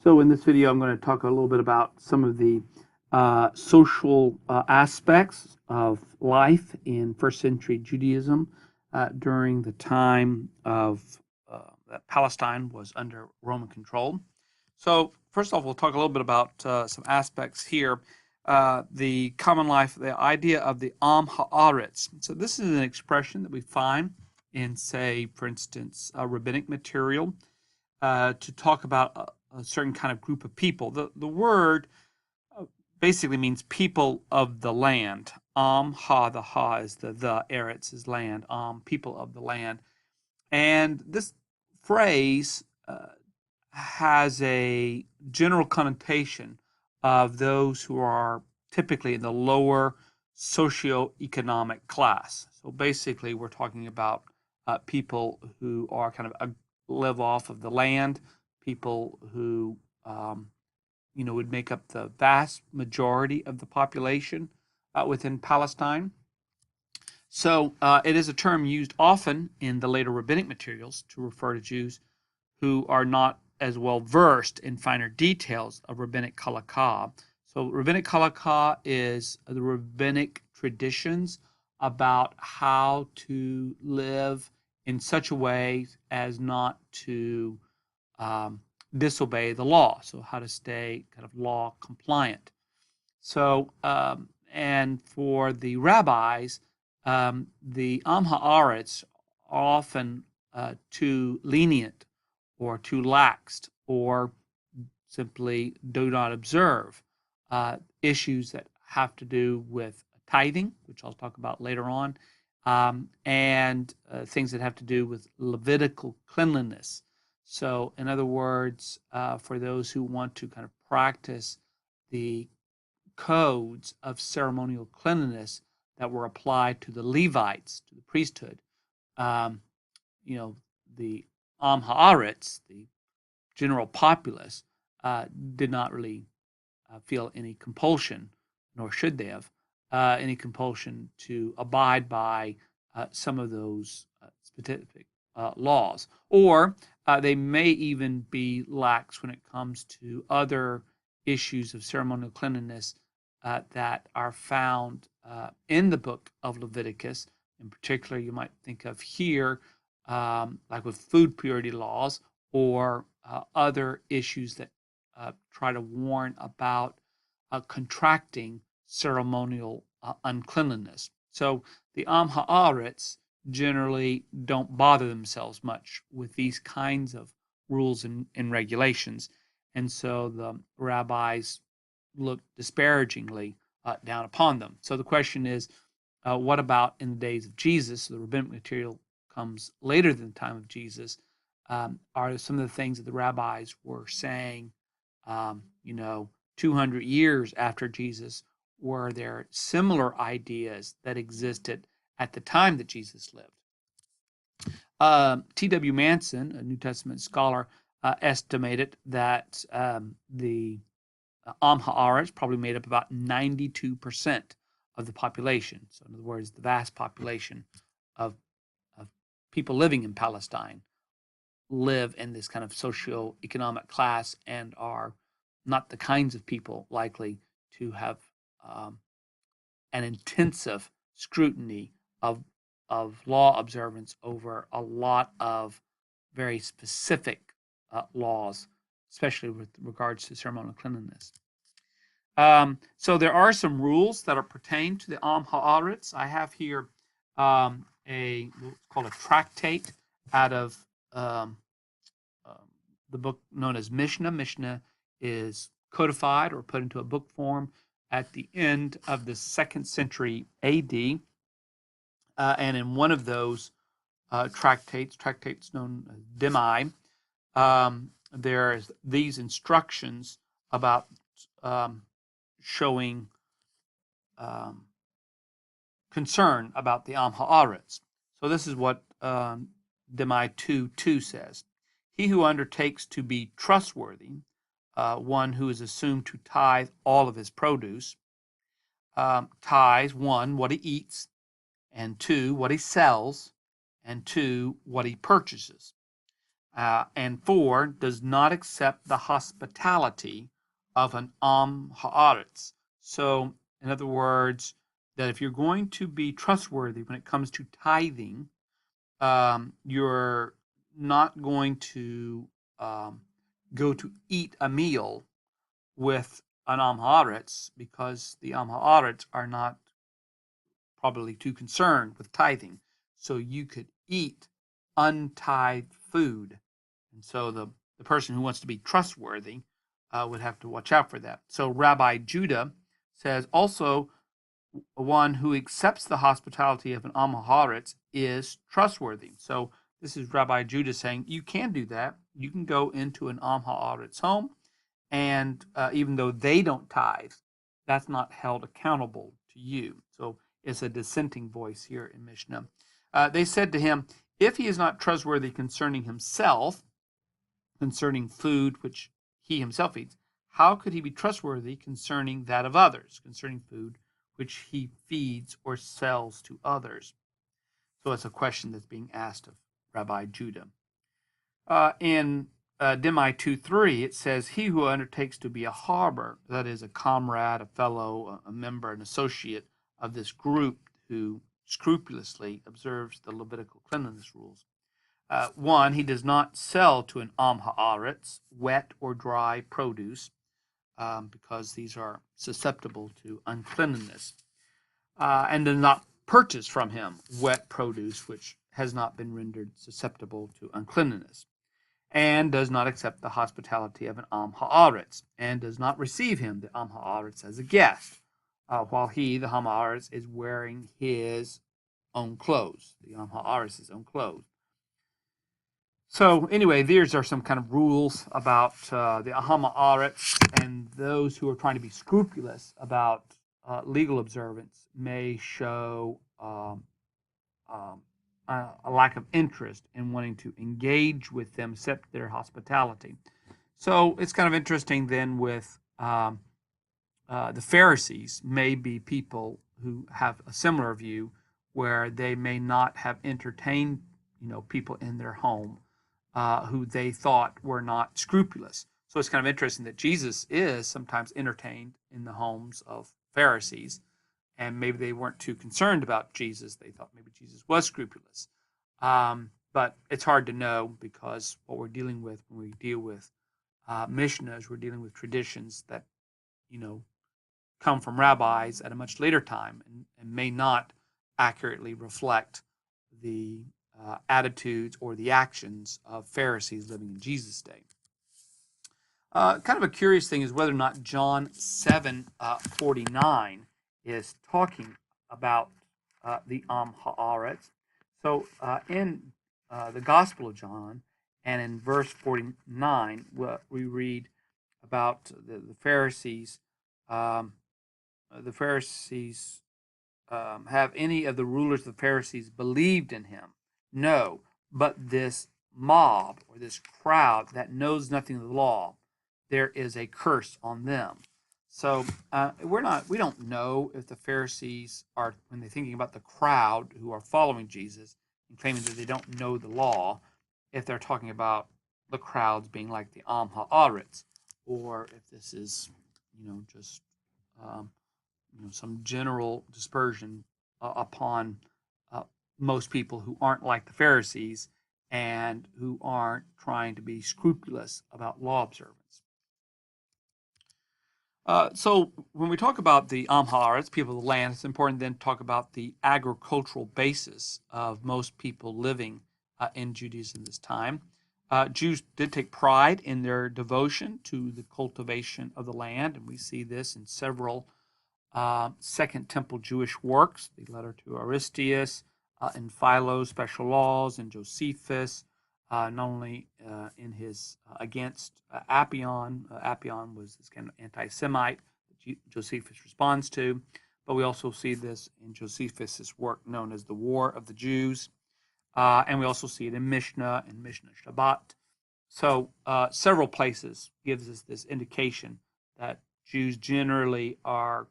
So in this video, I'm going to talk a little bit about some of the social aspects of life in first century Judaism during the time of that Palestine was under Roman control. So first off, we'll talk a little bit about some aspects here. The common life, the idea of the Am Haaretz. So this is an expression that we find in, say, for instance, rabbinic material to talk about a certain kind of group of people. The word basically means people of the land. The ha is the Eretz is land. People of the land. And this phrase has a general connotation of those who are typically in the lower socioeconomic class. So basically, we're talking about people who are kind of live off of the land, people who would make up the vast majority of the population within Palestine. So it is a term used often in the later rabbinic materials to refer to Jews who are not as well versed in finer details of rabbinic halakha. So rabbinic halakha is the rabbinic traditions about how to live in such a way as not to disobey the law. So how to stay kind of law compliant. So and for the rabbis, the Am Haaretz are often too lenient or too laxed or simply do not observe issues that have to do with tithing, which I'll talk about later on, and things that have to do with Levitical cleanliness. So in other words, for those who want to kind of practice the codes of ceremonial cleanliness that were applied to the Levites, to the priesthood, the Am Haaretz, the general populace, did not really feel any compulsion, nor should they have, any compulsion to abide by some of those specific laws. Or they may even be lax when it comes to other issues of ceremonial cleanliness that are found in the book of Leviticus. In particular, you might think of here, like with food purity laws or other issues that try to warn about contracting ceremonial uncleanliness. So the Am Haaretz generally don't bother themselves much with these kinds of rules and regulations. And so the rabbis look disparagingly down upon them. So the question is, what about in the days of Jesus? So the rabbinic material comes later than the time of Jesus. Are some of the things that the rabbis were saying, 200 years after Jesus, were there similar ideas that existed at the time that Jesus lived? T.W. Manson, a New Testament scholar, estimated that the Am Haaretz probably made up about 92% of the population. So in other words, the vast population of people living in Palestine live in this kind of socio-economic class and are not the kinds of people likely to have an intensive scrutiny of law observance over a lot of very specific laws, especially with regards to ceremonial cleanliness. So there are some rules that are pertain to the Am Haaretz. I have here what's called a tractate out of the book known as Mishnah. Mishnah is codified or put into a book form at the end of the 2nd century AD. And in one of those tractates known as Demi, there's these instructions about showing concern about the Am Haaretz. So this is what Demi 2:2 says. He who undertakes to be trustworthy, one who is assumed to tithe all of his produce, tithes, 1, what he eats, and 2, what he sells, and 2, what he purchases. And 4, does not accept the hospitality of an Am Haaretz. So, in other words, that if you're going to be trustworthy when it comes to tithing, you're not going to um, go to eat a meal with an Am Haaretz, because the Am Haaretz are not probably too concerned with tithing. So you could eat untithed food. And so the person who wants to be trustworthy would have to watch out for that. So Rabbi Judah says also, one who accepts the hospitality of an Am Haaretz is trustworthy. So this is Rabbi Judah saying you can do that. You can go into an Am Haaretz home, and even though they don't tithe, that's not held accountable to you. So it's a dissenting voice here in Mishnah. They said to him, if he is not trustworthy concerning himself, concerning food which he himself eats, how could he be trustworthy concerning that of others, concerning food which he feeds or sells to others? So it's a question that's being asked of Rabbi Judah. In Demai 2:3, it says, he who undertakes to be a harbor, that is, a comrade, a fellow, a member, an associate of this group who scrupulously observes the Levitical cleanliness rules. 1, he does not sell to an Am Haaretz wet or dry produce, because these are susceptible to uncleanliness, and does not purchase from him wet produce which has not been rendered susceptible to uncleanliness, and does not accept the hospitality of an Am Haaretz, and does not receive him, the Am Haaretz, as a guest, while he, the Am Haaretz, is wearing his own clothes, the Am Haaretz's own clothes. So anyway, these are some kind of rules about the Am Haaretz, and those who are trying to be scrupulous about legal observance may show a lack of interest in wanting to engage with them, accept their hospitality. So it's kind of interesting then with the Pharisees may be people who have a similar view, where they may not have entertained people in their home who they thought were not scrupulous. So it's kind of interesting that Jesus is sometimes entertained in the homes of Pharisees, and maybe they weren't too concerned about Jesus. They thought maybe Jesus was scrupulous. But it's hard to know, because what we're dealing with when we deal with Mishnahs, we're dealing with traditions that, come from rabbis at a much later time, and may not accurately reflect the attitudes or the actions of Pharisees living in Jesus' day. Kind of a curious thing is whether or not John 7:49 is talking about the Am Haaretz. So in the Gospel of John, and in verse 49, we read about the Pharisees. The Pharisees, have any of the rulers of the Pharisees believed in him? No, but this mob, or this crowd that knows nothing of the law, there is a curse on them. So we don't know if the Pharisees are, when they're thinking about the crowd who are following Jesus and claiming that they don't know the law, if they're talking about the crowds being like the Am Haaretz, or if this is, just some general dispersion upon most people who aren't like the Pharisees and who aren't trying to be scrupulous about law observance. So when we talk about the Am Haaretz, people of the land, it's important then to talk about the agricultural basis of most people living in Judaism this time. Jews did take pride in their devotion to the cultivation of the land, and we see this in several Second Temple Jewish works, the letter to Aristeas, and Philo's special laws, and Josephus, not only in his against Appian. Appian was this kind of anti-Semite that Josephus responds to, but we also see this in Josephus's work known as the War of the Jews, and we also see it in Mishnah and Mishnah Shabbat. So several places gives us this indication that Jews generally are,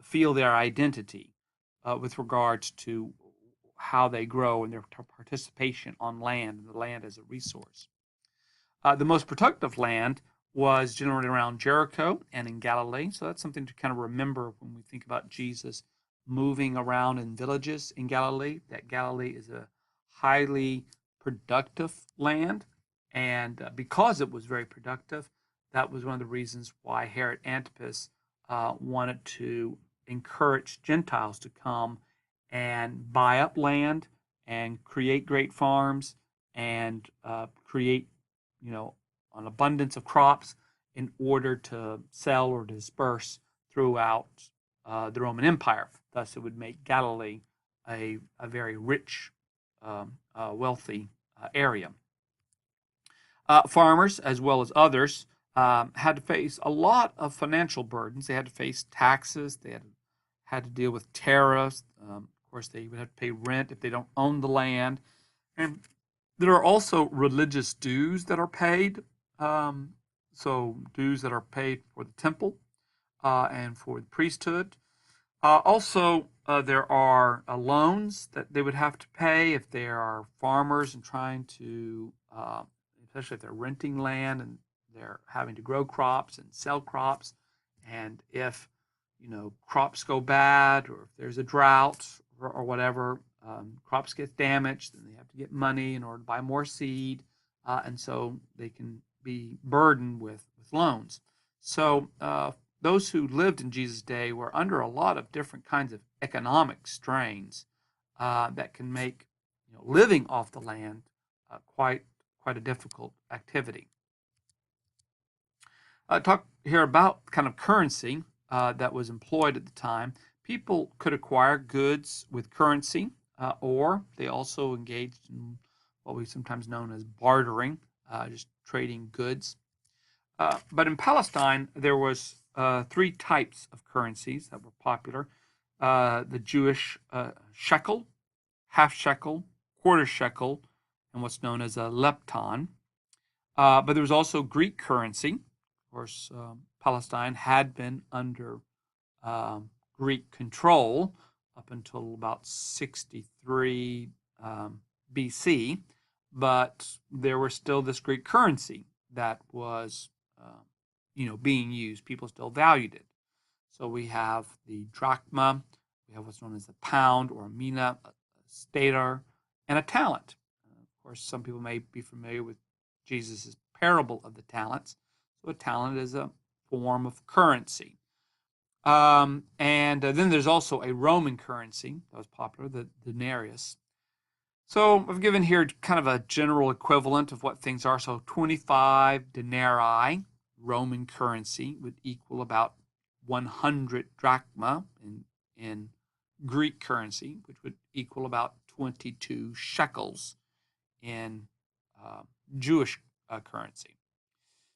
feel their identity with regards to how they grow and their participation on land and the land as a resource. The most productive land was generally around Jericho and in Galilee. So that's something to kind of remember when we think about Jesus moving around in villages in Galilee, that Galilee is a highly productive land. And because it was very productive, that was one of the reasons why Herod Antipas wanted to encourage Gentiles to come and buy up land and create great farms and create, an abundance of crops in order to sell or disperse throughout the Roman Empire. Thus, it would make Galilee a very rich, wealthy area. Farmers, as well as others, had to face a lot of financial burdens. They had to face taxes. They had to deal with tariffs. Of course, they would have to pay rent if they don't own the land. And there are also religious dues that are paid. So dues that are paid for the temple and for the priesthood. Also, there are loans that they would have to pay if they are farmers and trying to, especially if they're renting land and they're having to grow crops and sell crops. And if, crops go bad or if there's a drought or whatever, crops get damaged, then they have to get money in order to buy more seed. And so they can be burdened with loans. So those who lived in Jesus' day were under a lot of different kinds of economic strains that can make living off the land quite a difficult activity. Talk here about kind of currency that was employed at the time. People could acquire goods with currency, or they also engaged in what we sometimes known as bartering, just trading goods. But in Palestine, there was three types of currencies that were popular. The Jewish shekel, half shekel, quarter shekel, and what's known as a lepton. But there was also Greek currency. Of course, Palestine had been under Greek control up until about 63 BC, but there was still this Greek currency that was, being used. People still valued it. So we have the drachma, we have what's known as a pound or a mina, a stater, and a talent. Of course, some people may be familiar with Jesus' parable of the talents. So a talent is a form of currency. And then there's also a Roman currency that was popular, the denarius. So I've given here kind of a general equivalent of what things are. So 25 denarii, Roman currency, would equal about 100 drachma in Greek currency, which would equal about 22 shekels in Jewish currency.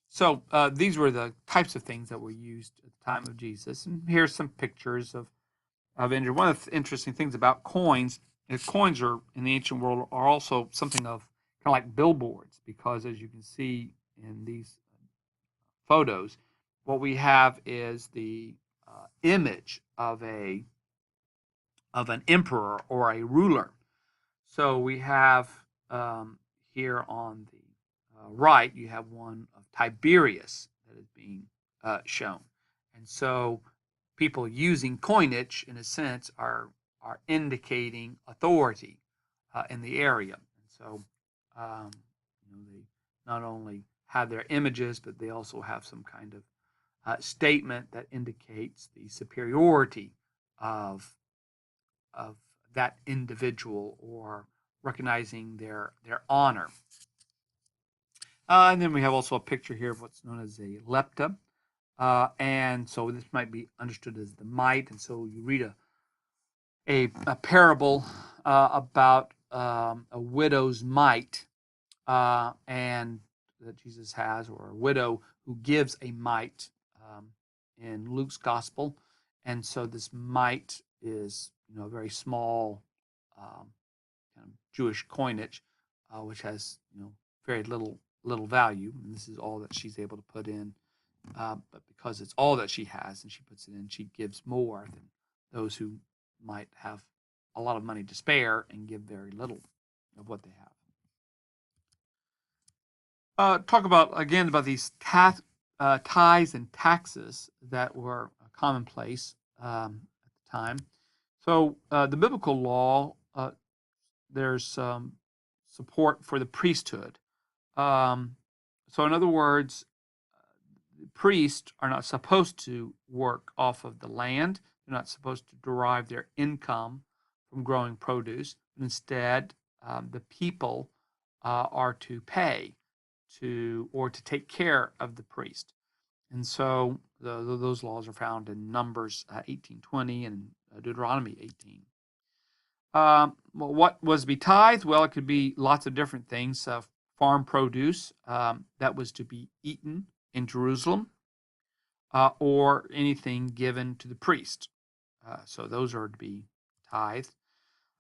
So these were the types of things that were used at the time of Jesus. And here's some pictures of Indra. One of the interesting things about coins is coins are in the ancient world are also something of kind of like billboards, because as you can see in these photos, what we have is the image of an emperor or a ruler. So we have here on the right, you have one of Tiberius that is being shown. And so people using coinage, in a sense, are indicating authority in the area. And so they not only have their images, but they also have some kind of statement that indicates the superiority of that individual, or recognizing their honor. And then we have also a picture here of what's known as a lepta. And so this might be understood as the mite. And so you read a parable about a widow's mite, and that Jesus has, or a widow who gives a mite in Luke's gospel. And so this mite is, a very small kind of Jewish coinage, which has, very little value. And this is all that she's able to put in. But because it's all that she has and she puts it in, she gives more than those who might have a lot of money to spare and give very little of what they have. Talk about these tithes and taxes that were commonplace at the time. So the biblical law, there's support for the priesthood. So in other words, priests are not supposed to work off of the land. They're not supposed to derive their income from growing produce. Instead, the people are to pay or to take care of the priest. And so those laws are found in Numbers 18:20 and Deuteronomy 18. Well, what was to be tithed? Well, it could be lots of different things. Farm produce that was to be eaten in Jerusalem, or anything given to the priest. So those are to be tithed.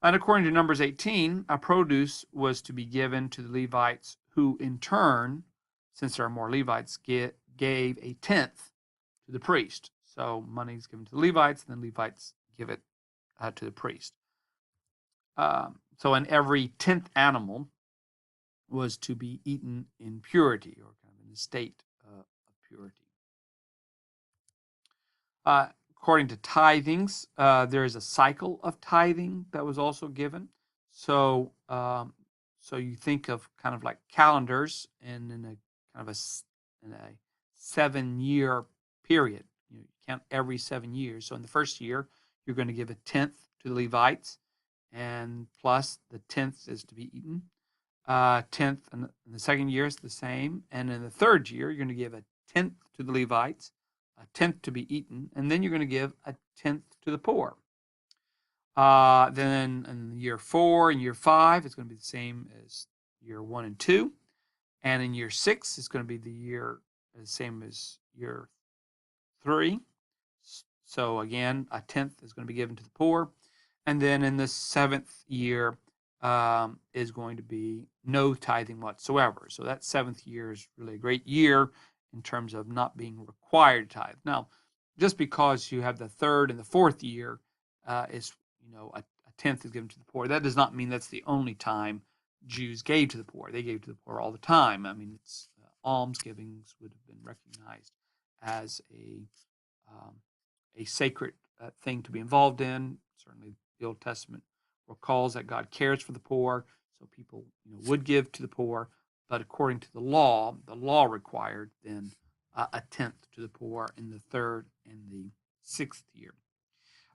And according to Numbers 18, produce was to be given to the Levites, who in turn, since there are more Levites, gave a tenth to the priest. So money is given to the Levites, and then Levites give it to the priest. So in every 10th animal was to be eaten in purity, or kind of in a state of purity. According to tithings, there is a cycle of tithing that was also given. So, so you think of kind of like calendars, and in a kind of in a 7-year period. You count every 7 years. So in the first year, you're going to give a tenth to the Levites, and plus the tenth is to be eaten. Tenth in the second year is the same, and in the third year, you're going to give a tenth to the Levites, a tenth to be eaten, and then you're going to give a tenth to the poor. Then in year 4 and year 5, it's going to be the same as year 1 and 2. And in year 6, it's going to be the same as year 3. So again, a tenth is going to be given to the poor. And then in the 7th year is going to be no tithing whatsoever. So that 7th year is really a great year in terms of not being required to tithe. Now, just because you have the 3rd and the 4th year is, a tenth is given to the poor, that does not mean that's the only time Jews gave to the poor. They gave to the poor all the time. I mean, it's almsgivings would have been recognized as a sacred thing to be involved in. Certainly, the Old Testament recalls that God cares for the poor, so people would give to the poor. But according to the law required then a tenth to the poor in the 3rd and the 6th year.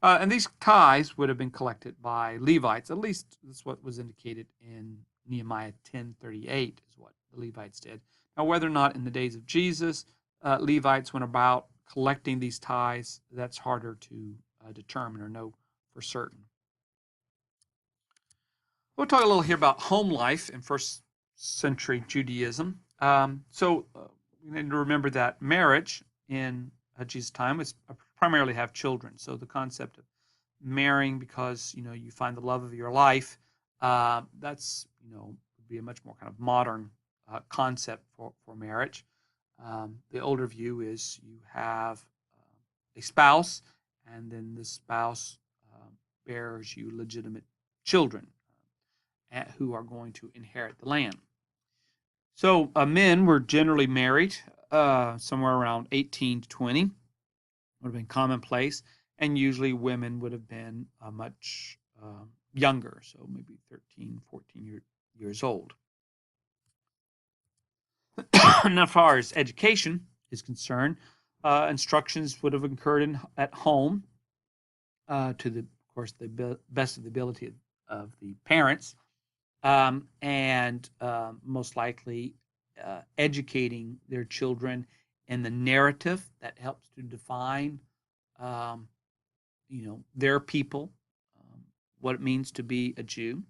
And these tithes would have been collected by Levites. At least that's what was indicated in Nehemiah 10:38 is what the Levites did. Now, whether or not in the days of Jesus, Levites went about collecting these tithes, that's harder to determine or know for certain. We'll talk a little here about home life in first century Judaism. We need to remember that marriage in Jesus' time was primarily have children. So the concept of marrying because you find the love of your life, that's would be a much more kind of modern concept for marriage. The older view is you have a spouse, and then the spouse bears you legitimate children who are going to inherit the land. So men were generally married somewhere around 18 to 20, would have been commonplace, and usually women would have been much younger, so maybe 13, 14 years old. And as far as education is concerned, instructions would have occurred at home to the, of course, the best of the ability of the parents, and most likely educating their children in the narrative that helps to define, their people, what it means to be a Jew.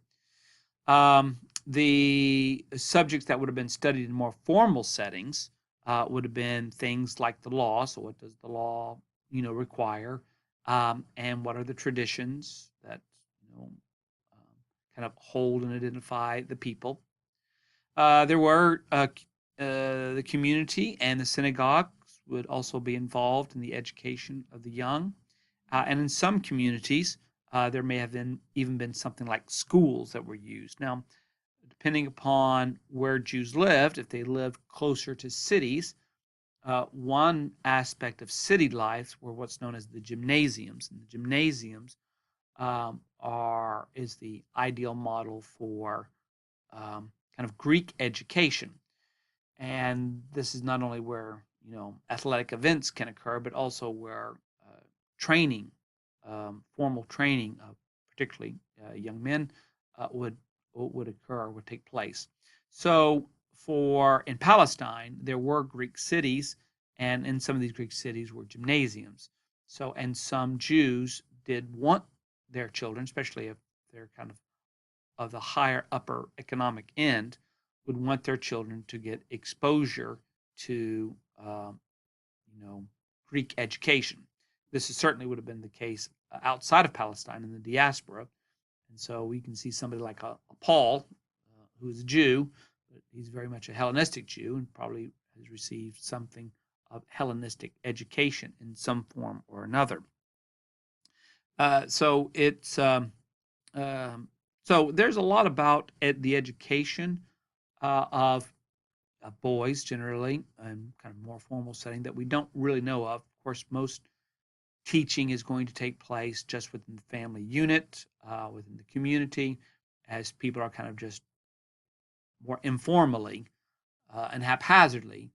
The subjects that would have been studied in more formal settings would have been things like the law. So, what does the law, require, and what are the traditions that kind of hold and identify the people. There were the community and the synagogues would also be involved in the education of the young, and in some communities, There may have even been something like schools that were used. Now, depending upon where Jews lived, if they lived closer to cities, one aspect of city life were what's known as the gymnasiums. And the gymnasiums is the ideal model for kind of Greek education. And this is not only where athletic events can occur, but also where training, formal training of particularly young men, would occur, would take place. So in Palestine, there were Greek cities, and in some of these Greek cities were gymnasiums. So, and some Jews did want their children, especially if they're kind of the higher upper economic end, would want their children to get exposure to Greek education. This certainly would have been the case outside of Palestine in the diaspora. And so we can see somebody like a Paul, who is a Jew, but he's very much a Hellenistic Jew and probably has received something of Hellenistic education in some form or another. So there's a lot about the education of boys generally, in kind of more formal setting that we don't really know of. Of course, most teaching is going to take place just within the family unit, within the community, as people are kind of just more informally and haphazardly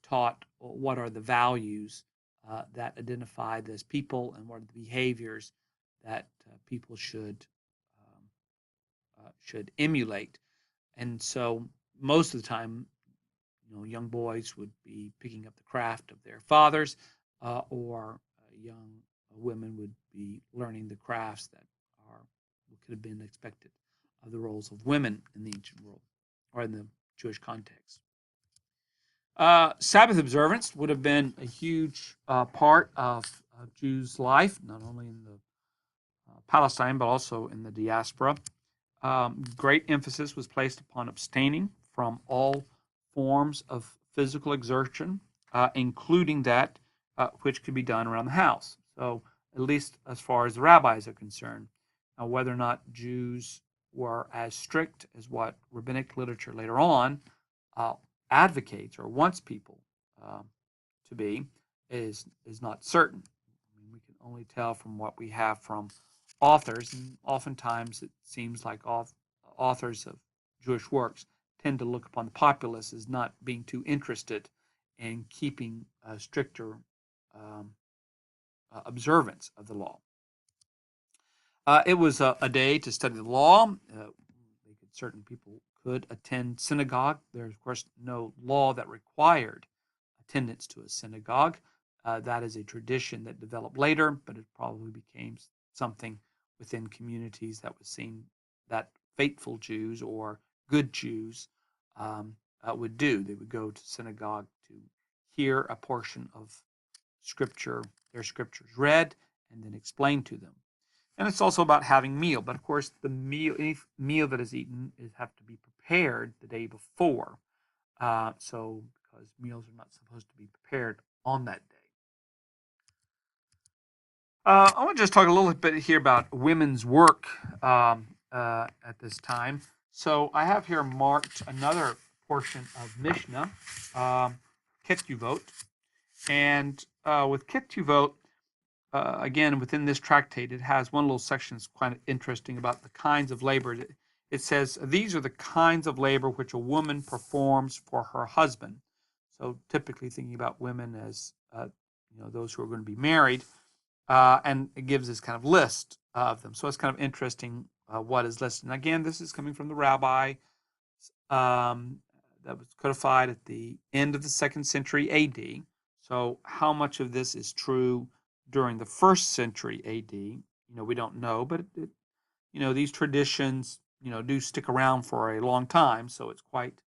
taught what are the values that identify this people and what are the behaviors that people should emulate. And so most of the time, young boys would be picking up the craft of their fathers, or young women would be learning the crafts that are what could have been expected of the roles of women in the ancient world or in the Jewish context. Sabbath observance would have been a huge part of Jews' life, not only in the Palestine but also in the diaspora. Great emphasis was placed upon abstaining from all forms of physical exertion, including that which could be done around the house. So, at least as far as the rabbis are concerned. Now, whether or not Jews were as strict as what rabbinic literature later on advocates or wants people to be is not certain. I mean, we can only tell from what we have from authors, and oftentimes it seems like authors of Jewish works tend to look upon the populace as not being too interested in keeping stricter observance of the law. It was a day to study the law. Certain people could attend synagogue. There's, of course, no law that required attendance to a synagogue. That is a tradition that developed later, but it probably became something within communities that was seen that faithful Jews or good Jews would do. They would go to synagogue to hear a portion of scripture, their scriptures read, and then explained to them. And it's also about having meal. But of course, any meal that is eaten have to be prepared the day before. So because meals are not supposed to be prepared on that day. I want to just talk a little bit here about women's work at this time. So I have here marked another portion of Mishnah, Ketuvot. And with Ketuvot, again, within this tractate, it has one little section that's quite interesting about the kinds of labor. It says, these are the kinds of labor which a woman performs for her husband. So typically thinking about women as those who are going to be married, and it gives this kind of list of them. So it's kind of interesting what is listed. And again, this is coming from the rabbi that was codified at the end of the 2nd century AD. So how much of this is true during the 1st century AD? We don't know, but these traditions, do stick around for a long time. So it's quite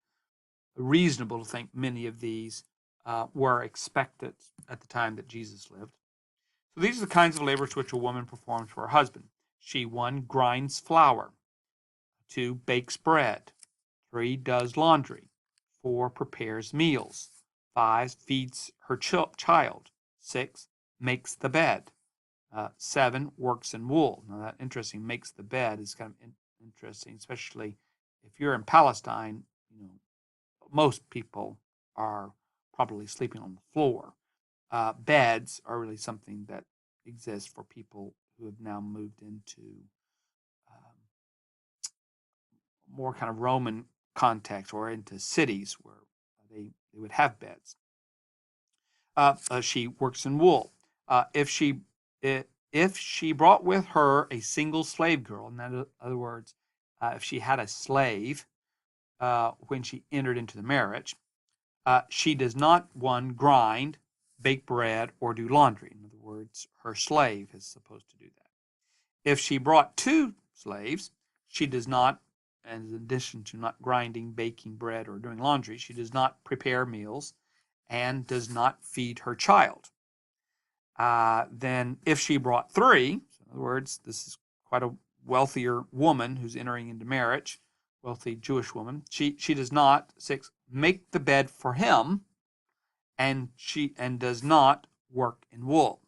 reasonable to think many of these were expected at the time that Jesus lived. So these are the kinds of labors which a woman performs for her husband. She, 1, grinds flour. 2, bakes bread. 3, does laundry. 4, prepares meals. 5, feeds her child. 6, makes the bed. 7 works in wool. Now that interesting, makes the bed is kind of interesting, especially if you're in Palestine. Most people are probably sleeping on the floor. Beds are really something that exists for people who have now moved into um, more kind of Roman context or into cities where they would have beds. She works in wool. Uh, if she if she brought with her a single slave girl, in other words, if she had a slave when she entered into the marriage, she does not, one, grind, bake bread, or do laundry. In other words, her slave is supposed to do that. If she brought 2 slaves, she does not, and in addition to not grinding, baking bread, or doing laundry, she does not prepare meals and does not feed her child. Then if she brought 3, so in other words, this is quite a wealthier woman who's entering into marriage, wealthy Jewish woman, she does not, 6, make the bed for him, and does not work in wool.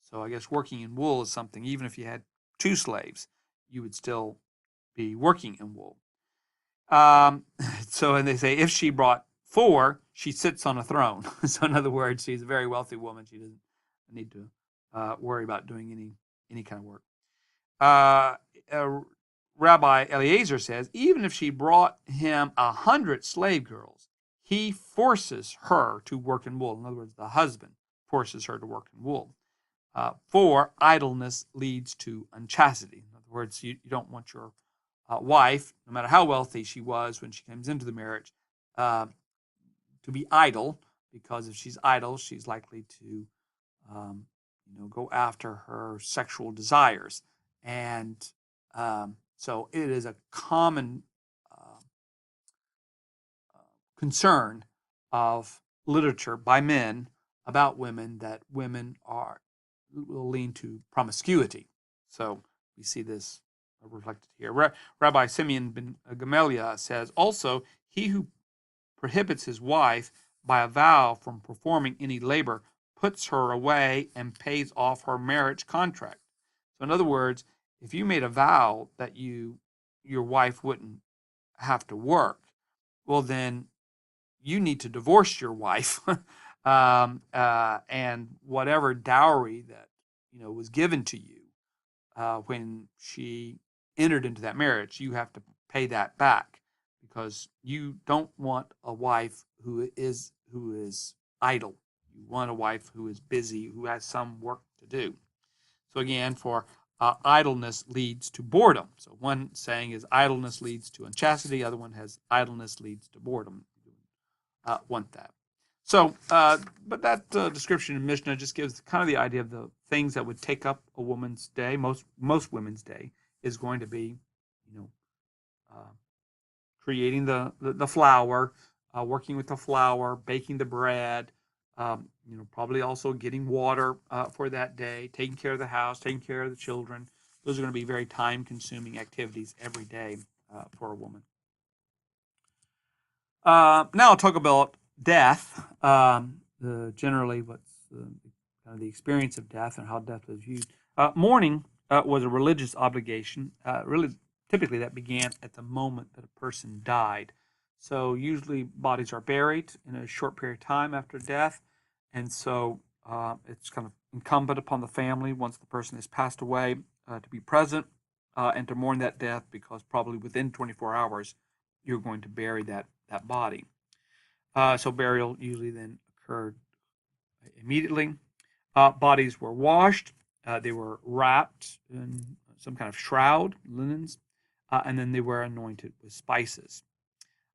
So I guess working in wool is something, even if you had 2 slaves, you would still be working in wool. Um, and they say if she brought 4, she sits on a throne. So in other words, she's a very wealthy woman. She doesn't need to worry about doing any kind of work. Uh, uh, Rabbi Eliezer says even if she brought him 100 slave girls, he forces her to work in wool. In other words, the husband forces her to work in wool. For idleness leads to unchastity. In other words, you don't want your wife, no matter how wealthy she was when she comes into the marriage, uh, to be idle, because if she's idle, she's likely to um, go after her sexual desires. And so it is a common concern of literature by men about women that women will lean to promiscuity. So we see this reflected here. Rabbi Simeon ben Gamaliel says also, he who prohibits his wife by a vow from performing any labor puts her away and pays off her marriage contract. So in other words, if you made a vow that your wife wouldn't have to work, well then you need to divorce your wife, and whatever dowry that was given to you when she entered into that marriage, you have to pay that back, because you don't want a wife who is idle. You want a wife who is busy, who has some work to do. So again, for idleness leads to boredom. So one saying is idleness leads to unchastity. The other one has idleness leads to boredom. Want that. So, but that description in Mishnah just gives kind of the idea of the things that would take up a woman's day. Most women's day is going to be, uh, creating the flour, working with the flour, baking the bread, probably also getting water for that day, taking care of the house, taking care of the children. Those are going to be very time-consuming activities every day for a woman. Now I'll talk about death. Generally, what's kind of the experience of death and how death was viewed. Mourning was a religious obligation. Really, typically that began at the moment that a person died. So usually bodies are buried in a short period of time after death, and so it's kind of incumbent upon the family, once the person has passed away, to be present and to mourn that death, because probably within 24 hours you're going to bury that body. So burial usually then occurred immediately. Bodies were washed. They were wrapped in some kind of shroud, linens, and then they were anointed with spices.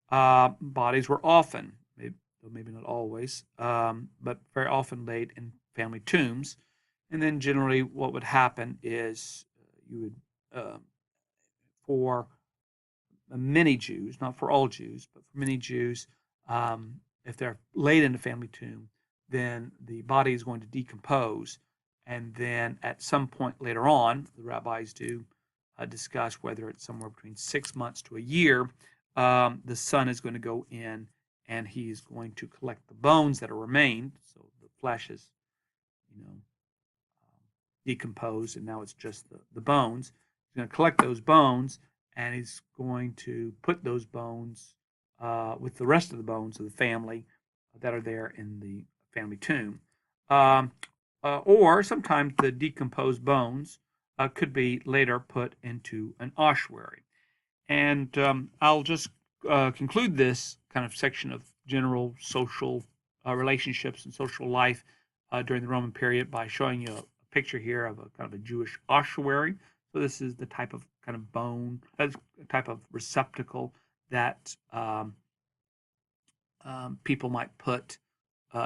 Bodies were often, maybe not always, but very often laid in family tombs. And then generally what would happen is you would, for many Jews, not for all Jews, but for many Jews, if they're laid in a family tomb, then the body is going to decompose. And then at some point later on, the rabbis do discuss whether it's somewhere between 6 months to a year, the son is going to go in and he's going to collect the bones that are remained. So the flesh is, decomposed, and now it's just the bones. He's going to collect those bones, and he's going to put those bones with the rest of the bones of the family that are there in the family tomb. Um, or sometimes the decomposed bones could be later put into an ossuary. And I'll just conclude this kind of section of general social relationships and social life during the Roman period by showing you a picture here of a kind of a Jewish ossuary. So this is the type of kind of bone, type of receptacle that people might put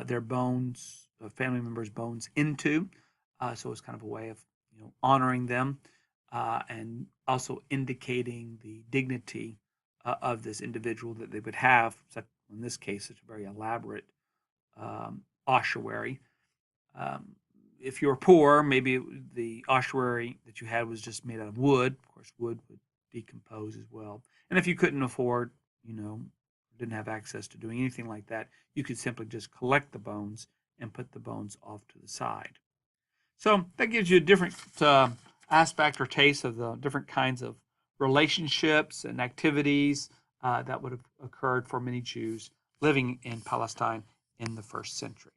their bones, family members' bones into. So it's kind of a way of honoring them and also indicating the dignity of this individual that they would have. In this case, it's a very elaborate ossuary. Um, if you were poor, maybe the ossuary that you had was just made out of wood. Of course, wood would decompose as well. And if you couldn't afford, didn't have access to doing anything like that, you could simply just collect the bones and put the bones off to the side. So that gives you a different aspect or taste of the different kinds of relationships and activities that would have occurred for many Jews living in Palestine in the first century.